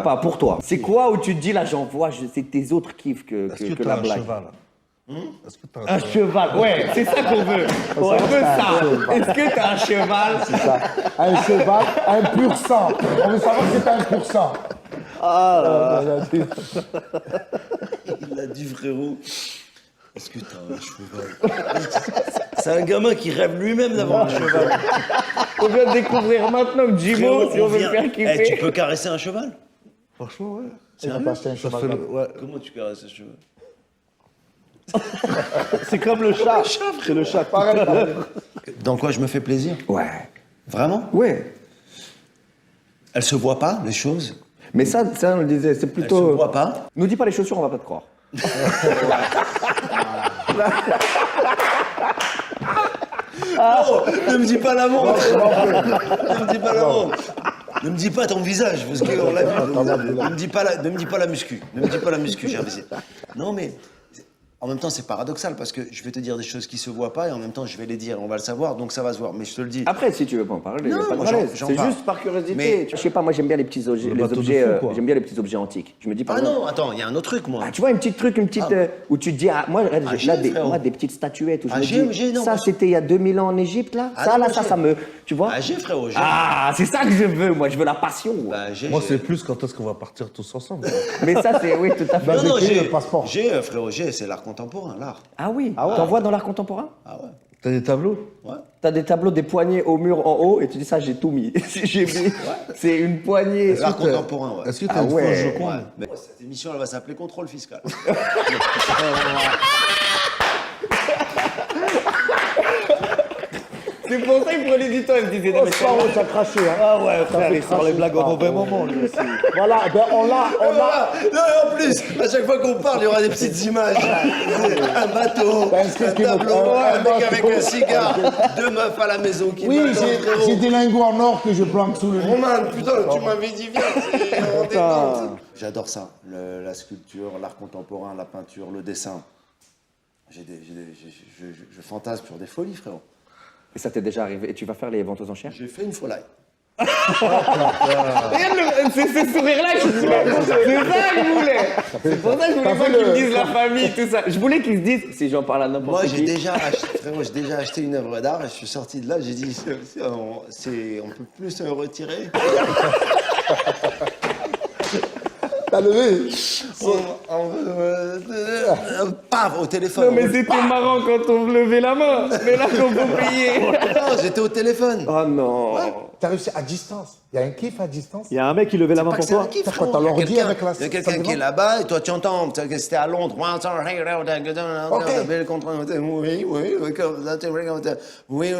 Pas pour toi. C'est quoi où tu te dis là, j'en vois, c'est tes autres kiffs que la blague. Cheval Est-ce que t'as Un cheval, ouais, c'est ça qu'on veut. On veut ça. Est-ce que t'as un cheval? C'est ça. Un cheval, un pur sang. On veut savoir si t'as un pur sang. Ah là. Il a dit, frérot, est-ce que t'as un cheval? C'est un gamin qui rêve lui-même d'avoir un cheval. On vient de découvrir maintenant que Jimo, si on veut le faire kiffer. Eh, tu peux caresser un cheval? Franchement, ouais. On va acheter un Ça cheval. fait ouais. Comment tu caresses un cheval? C'est comme le chat. C'est le chat. Pareil. Dans quoi je me fais plaisir? Ouais. Vraiment? Ouais. Elles se voient pas, les choses? Mais ça, on le disait, c'est Elles se plutôt. voient pas? Nous dis pas les chaussures, on va pas te croire. Oh, ne me dis pas la montre! Ne me dis pas la montre! Ne me dis pas ton visage, parce qu'on l'a vu. Ne me dis pas la muscu. Ne me dis pas la muscu, j'ai investi. Non, mais en même temps, c'est paradoxal, parce que je vais te dire des choses qui se voient pas, et en même temps, je vais les dire, on va le savoir, donc ça va se voir. Mais je te le dis. Après, si tu veux pas en parler, Non, y a pas de moi, malaise. j'en C'est parle. juste par curiosité. Mais- Je sais pas, moi j'aime bien les petits objets, Le les bateau de objets, fou, quoi. j'aime bien les petits objets antiques. Je me dis par Ah exemple, non, attends, il y a un autre truc, moi. tu vois, une petite truc, une petite où tu te dis, ah, moi, regarde, Ah, j'ai là j'ai, des, frérot. moi, des petites statuettes où je Ah, me j'ai, dis, non, ça moi, c'était il y a 2000 ans en Égypte là, Ah, ça non, là, j'ai. ça me, tu vois. Ah, j'ai, frérot, j'ai. Ah, c'est ça que je veux, moi, je veux la passion. Bah, j'ai, Moi, j'ai. c'est plus quand est-ce qu'on va partir tous ensemble. Mais ça, c'est, oui, tout à fait. Bah, Non, non, j'ai pris j'ai. le passeport. J'ai, frérot, c'est l'art contemporain, l'art. Ah oui, t'en vois dans l'art contemporain? Ah ouais. T'as des tableaux? Ouais. T'as des tableaux, des poignées au mur en haut, et tu dis ça, j'ai tout mis. J'ai mis. C'est une poignée. L'art contemporain, ouais. Est-ce que t'as Ah une ouais. fois Ouais. Joconde? Mais cette émission, elle va s'appeler Contrôle fiscal. C'est pour ça qu'il prenait du temps, il me disait, non, mais C'est pas où t'as craché, hein. Ah ouais, frère, fait il sort les cracher. blagues au Ah, mauvais ouais. moment, lui aussi. Voilà, ben on l'a. Non, en plus, à chaque fois qu'on parle, il y aura des petites images. Un bateau, T'as un un truc qui me- tableau, un un mec bateau. avec un cigare, deux meufs à la maison qui Oui, m'attendent, j'ai frérot. des lingots en or que je planque sous le lit. Roman, putain, tu m'avais dit viens, on détente. J'adore ça, la sculpture, l'art contemporain, la peinture, le dessin. Je fantasme sur des folies, frérot. Et ça t'est déjà arrivé, et tu vas faire les ventes aux enchères? J'ai fait une folie. Regarde, c'est ce sourire-là que je voulais. C'est ça que je voulais. C'est pour ça que je voulais pas qu'ils me disent la famille, tout ça. Je voulais qu'ils se disent, si j'en parle à n'importe Moi, qui. j'ai déjà acheté une œuvre d'art et je suis sorti de là, j'ai dit, on peut plus se retirer. T'as levé. Paf, au téléphone. Non, mais c'était marrant quand on levait la main. Mais là, quand vous pliez. Non, j'étais au téléphone. Oh non. T'as réussi à distance. Il y a un kiff à distance. Il y a un mec qui levait la main Pas que pour c'est un toi. kiff, T'as frérot. quoi, t'as Il y a l'ordi quelqu'un- avec la- Il y a quelqu'un ça qui est devant là-bas et toi tu entends. C'était à Londres. Oui, oui,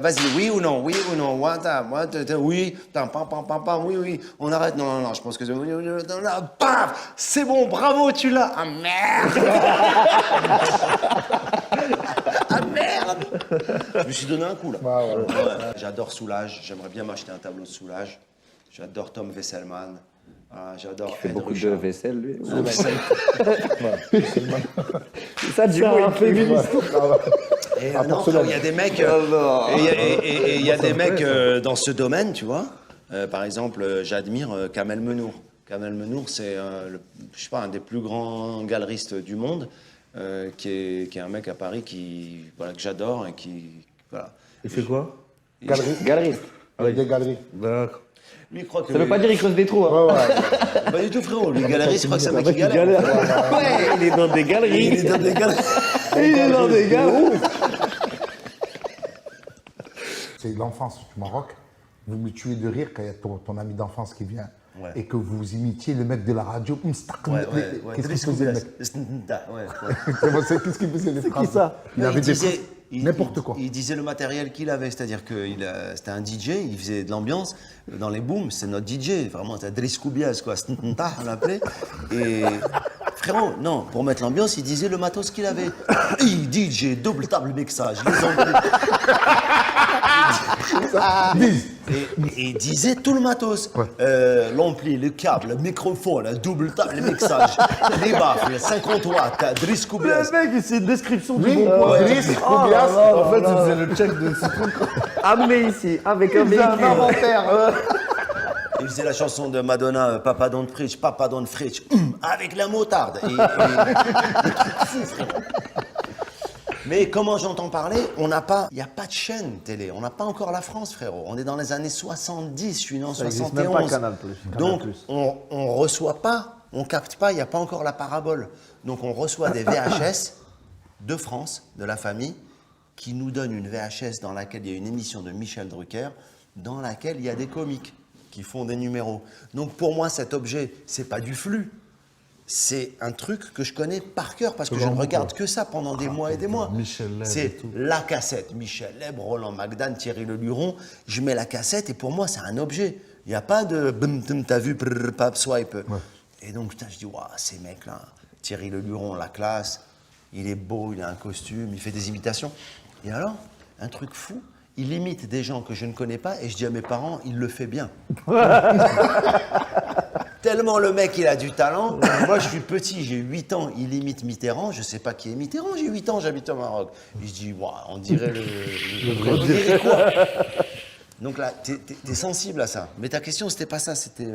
vas-y, oui ou non, oui ou non, oui, pam, pam, pam, pam, pam, oui, oui, on arrête, non, non, je pense que paf, c'est bon, bravo, tu l'as. Ah merde. Ah merde. Je me suis donné un coup là. Ouais, ouais. Ouais. J'adore Soulage, j'aimerais bien m'acheter un tableau de Soulage. J'adore Tom Wesselman. Ah, j'adore Il fait beaucoup de Henry vaisselle, lui. Schau. C'est ça, du coup, il féministe. Et Ah, non, Porcelaine. il y a des mecs, non. et il y a des mecs dans ce domaine, tu vois. Par exemple, j'admire Kamel Menour. Kamel Menour, c'est, je sais pas, un des plus grands galeristes du monde, qui est un mec à Paris voilà, que j'adore et qui, voilà. Il fait quoi? Galerie. Galeriste. Avec des galeries. D'accord. Lui, il croit que Ça veut pas dire qu'il creuse des trous. Hein. Ouais, ouais. pas du tout, frérot. Lui, galeriste, il croit que c'est un mec mec qui qui galère. Ouais, il est dans des galeries. Il est dans des galeries. Il est dans des gars. C'est l'enfance du Maroc. Vous me tuez de rire quand il y a ton ami d'enfance qui vient Ouais. et que vous imitiez le mec de la radio. Ouais, Qu'est-ce qu'il faisait, le mec? Qu'est-ce qu'il faisait, les phrases? ça? Il avait des disait- n'importe quoi. Il disait le matériel qu'il avait, c'est-à-dire que c'était un DJ, il faisait de l'ambiance dans les booms, c'est notre DJ, vraiment, c'est Driss Koubias, quoi, on l'appelait. Et frérot, non, pour mettre l'ambiance, il disait le matos qu'il avait. DJ, double table mixage, les amplis. Et il disait tout le matos. L'ampli, le câble, le microphone, le double table, le mixage, les baffes, les 50 watts, Driss Koubias. Le mec, c'est une description du Oui, bon coin. Driss Koubias. En fait, il faisait le check de ce truc. Amené ici, avec un Il faisait un véhicule. inventaire. Et il faisait la chanson de Madonna, Papa Don't Preach, avec la motarde. Mais comment j'entends parler, il n'y a pas de chaîne télé, on n'a pas encore la France, frérot. On est dans les années 70, je suis né en Ça existe 71. même pas Canal+. Donc, on reçoit pas, on capte pas, il n'y a pas encore la parabole. Donc, on reçoit des VHS de France, de la famille, qui nous donne une VHS dans laquelle il y a une émission de Michel Drucker, dans laquelle il y a des comiques qui font des numéros. Donc, pour moi, cet objet, c'est pas du flux. C'est un truc que je connais par cœur parce que je ne regarde que ça pendant des mois et des mois. Michel Leb et C'est tout. la cassette. Michel Leb, Roland McDan, Thierry Leluron. Je mets la cassette et pour moi, c'est un objet. Il n'y a pas de t'as vu, pap, swipe. Et donc, putain, je dis, waouh, ces mecs-là, Thierry Leluron, la classe, il est beau, il a un costume, il fait des imitations. Et alors, un truc fou, il imite des gens que je ne connais pas et je dis à mes parents, il le fait bien. Tellement le mec, il a du talent. Moi, je suis petit, j'ai 8 ans, il imite Mitterrand. Je ne sais pas qui est Mitterrand, j'ai 8 ans, j'habite au Maroc. Et je dis, waouh, on dirait on dirait quoi? Donc là, t'es sensible à ça. Mais ta question, c'était pas ça, c'était...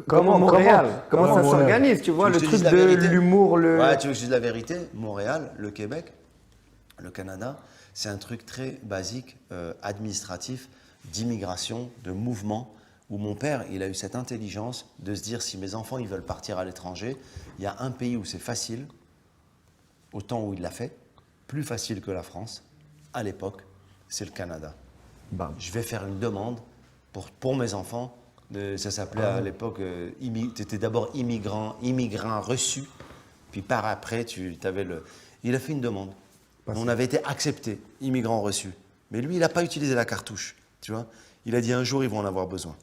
Comment Montréal, comment ça s'organise, tu vois, Tu le veux que je truc te dise la de vérité l'humour, le... Ouais, tu veux que je dise la vérité? Montréal, le Québec, le Canada, c'est un truc très basique, administratif, d'immigration, de mouvement, où mon père, il a eu cette intelligence de se dire, si mes enfants, ils veulent partir à l'étranger, il y a un pays où c'est facile, au temps où il l'a fait, plus facile que la France, à l'époque, c'est le Canada. Bam. Je vais faire une demande pour mes enfants. Ça s'appelait à l'époque, tu étais d'abord immigrant reçu, puis par après, avais le... Il a fait une demande. On avait été accepté, immigrant reçu. Mais lui, il n'a pas utilisé la cartouche, tu vois. Il a dit un jour, ils vont en avoir besoin.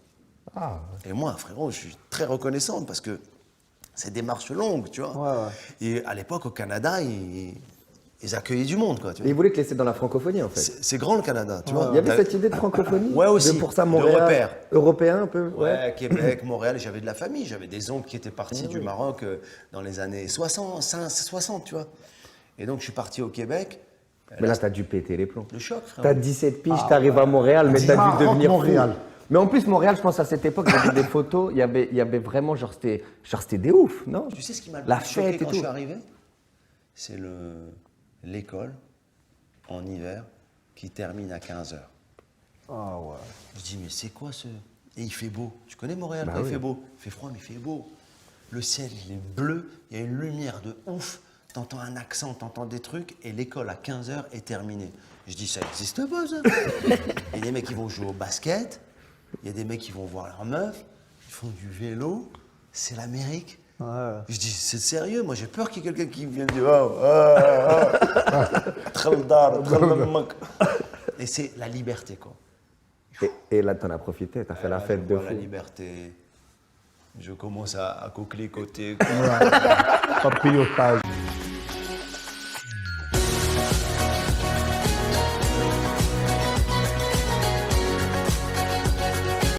Ah, Et moi, frérot, je suis très reconnaissante parce que c'est des marches longues, tu vois. Et à l'époque, au Canada, ils accueillaient du monde, quoi. Tu Et vois. ils voulaient te laisser dans la francophonie, en fait. C'est grand, le Canada, tu vois. Il y avait cette idée de francophonie. Ouais, aussi. De pour ça, De Montréal. repère. Européen, un peu. Ouais, Québec, Montréal, j'avais de la famille, j'avais des oncles qui étaient partis du Maroc dans les années 60, tu vois. Et donc, je suis parti au Québec. Mais là, t'as dû péter les plombs. Le choc, frère. T'as 17 piges, t'arrives à Montréal, mais t'as Maroc, dû devenir fou. Montréal. Mais en plus, Montréal, je pense à cette époque, j'ai vu des photos, il y avait vraiment, genre, c'était des ouf, non? Tu sais ce qui m'a le La plus choqué fête et quand tout. je suis arrivé? C'est l'école, en hiver, qui termine à 15h. Ah ouais. Je dis, mais c'est quoi ce... Et il fait beau. Tu connais Montréal, Bah quand oui. il fait beau? Il fait froid, mais il fait beau. Le ciel, il est bleu, il y a une lumière de ouf. T'entends un accent, t'entends des trucs, et l'école à 15h est terminée. Je dis, ça n'existe pas, ça. Il y a des mecs qui vont jouer au basket, il y a des mecs qui vont voir leurs meufs, ils font du vélo, c'est l'Amérique. Ouais. Je dis, c'est sérieux, moi j'ai peur qu'il y ait quelqu'un qui vienne dire, et c'est la liberté, quoi. Et là, t'en as profité, t'as fait la fête de Voilà, fou. la liberté. Je commence à coqueler côté. pas de pilotage.